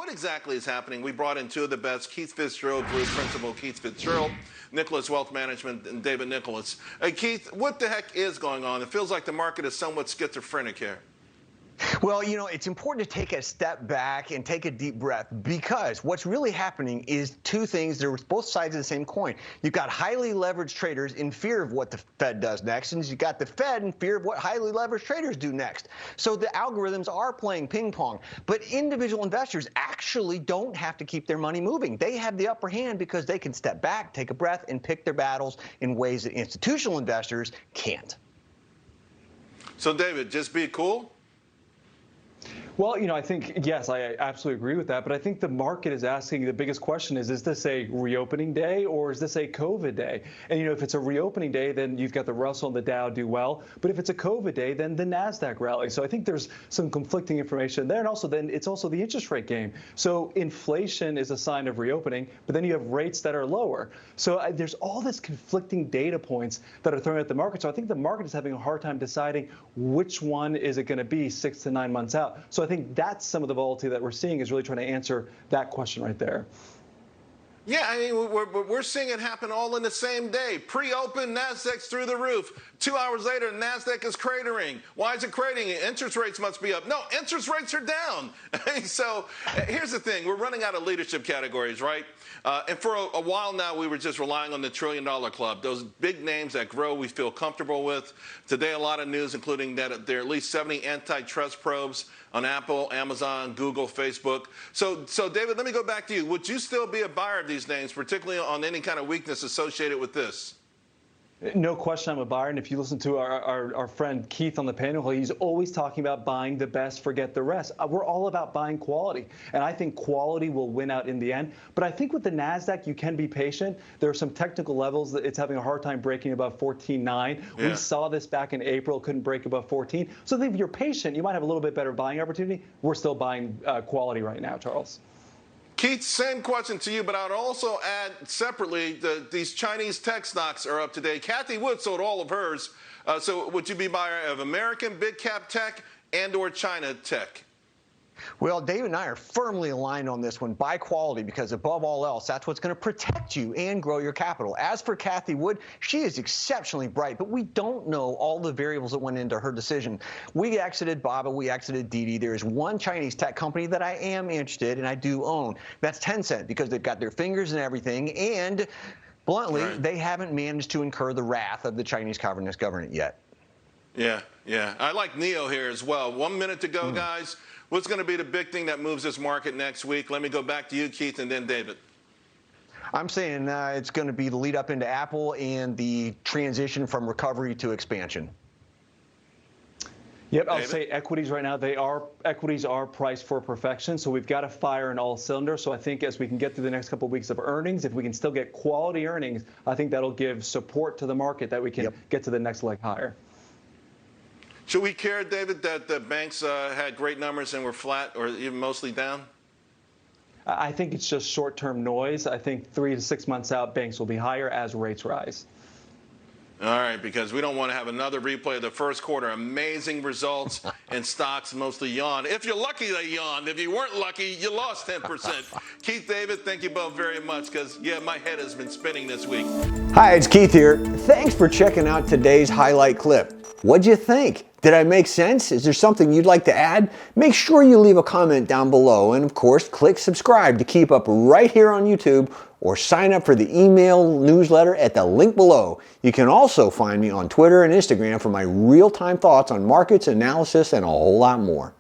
what exactly is happening? We brought in two of the best, Keith Fitz-Gerald, Group Principal Keith Fitz-Gerald, Nicholas Wealth Management, and David Nicholas. Hey, Keith, what the heck is going on? It feels like the market is somewhat schizophrenic here. Well, it's important to take a step back and take a deep breath, because what's really happening is two things. They're both sides of the same coin. You've got highly leveraged traders in fear of what the Fed does next, and you've got the Fed in fear of what highly leveraged traders do next. So the algorithms are playing ping pong, but individual investors actually don't have to keep their money moving. They have the upper hand because they can step back, take a breath, and pick their battles in ways that institutional investors can't. So, David, just be cool? Well, I think, yes, I absolutely agree with that. But I think the market is asking, the biggest question is this a reopening day or is this a COVID day? And, if it's a reopening day, then you've got the Russell and the Dow do well. But if it's a COVID day, then the Nasdaq rally. So I think there's some conflicting information there. And also then it's also the interest rate game. So inflation is a sign of reopening, but then you have rates that are lower. So there's all this conflicting data points that are thrown at the market. So I think the market is having a hard time deciding which one is it going to be 6 to 9 months out. So I think that's some of the volatility that we're seeing, is really trying to answer that question right there. Yeah, I mean, we're seeing it happen all in the same day. Pre-open, Nasdaq's through the roof. 2 hours later, Nasdaq is cratering. Why is it cratering? Interest rates must be up. No, interest rates are down. So here's the thing. We're running out of leadership categories, right? And for a while now, we were just relying on the $1 trillion club, those big names that grow we feel comfortable with. Today, a lot of news, including that there are at least 70 antitrust probes on Apple, Amazon, Google, Facebook. So David, let me go back to you. Would you still be a buyer of these names, particularly on any kind of weakness associated with this? No question, I'm a buyer. And if you listen to our friend Keith on the panel, he's always talking about buying the best, forget the rest. We're all about buying quality. And I think quality will win out in the end. But I think with the Nasdaq, you can be patient. There are some technical levels that it's having a hard time breaking above 14.9. Yeah. We saw this back in April, couldn't break above 14. So if you're patient, you might have a little bit better buying opportunity. We're still buying quality right now, Charles. Keith, same question to you, but I would also add separately, these Chinese tech stocks are up today. Cathie Wood sold all of hers. So would you be a buyer of American big cap tech and or China tech? Well, David and I are firmly aligned on this one. Buy quality, because above all else, that's what's going to protect you and grow your capital. As for Cathie Wood, she is exceptionally bright, but we don't know all the variables that went into her decision. We exited BABA, we exited Didi. There is one Chinese tech company that I am interested and I do own. That's Tencent, because they've got their fingers in everything, and bluntly, they haven't managed to incur the wrath of the Chinese Communist government yet. Yeah. I like NEO here as well. 1 minute to go, guys. What's going to be the big thing that moves this market next week? Let me go back to you, Keith, and then David. I'm saying it's going to be the lead up into Apple and the transition from recovery to expansion. Yep, I'll say equities right now, equities are priced for perfection. So we've got to fire in all cylinders. So I think as we can get through the next couple of weeks of earnings, if we can still get quality earnings, I think that'll give support to the market that we can get to the next leg higher. Should we care, David, that the banks had great numbers and were flat or even mostly down? I think it's just short-term noise. I think 3 to 6 months out, banks will be higher as rates rise. All right, because we don't want to have another replay of the first quarter. Amazing results, and stocks mostly yawned. If you're lucky, they yawned. If you weren't lucky, you lost 10%. Keith, David, thank you both very much, because, my head has been spinning this week. Hi, it's Keith here. Thanks for checking out today's highlight clip. What'd you think? Did I make sense? Is there something you'd like to add? Make sure you leave a comment down below, and of course, click subscribe to keep up right here on YouTube, or sign up for the email newsletter at the link below. You can also find me on Twitter and Instagram for my real-time thoughts on markets, analysis, and a whole lot more.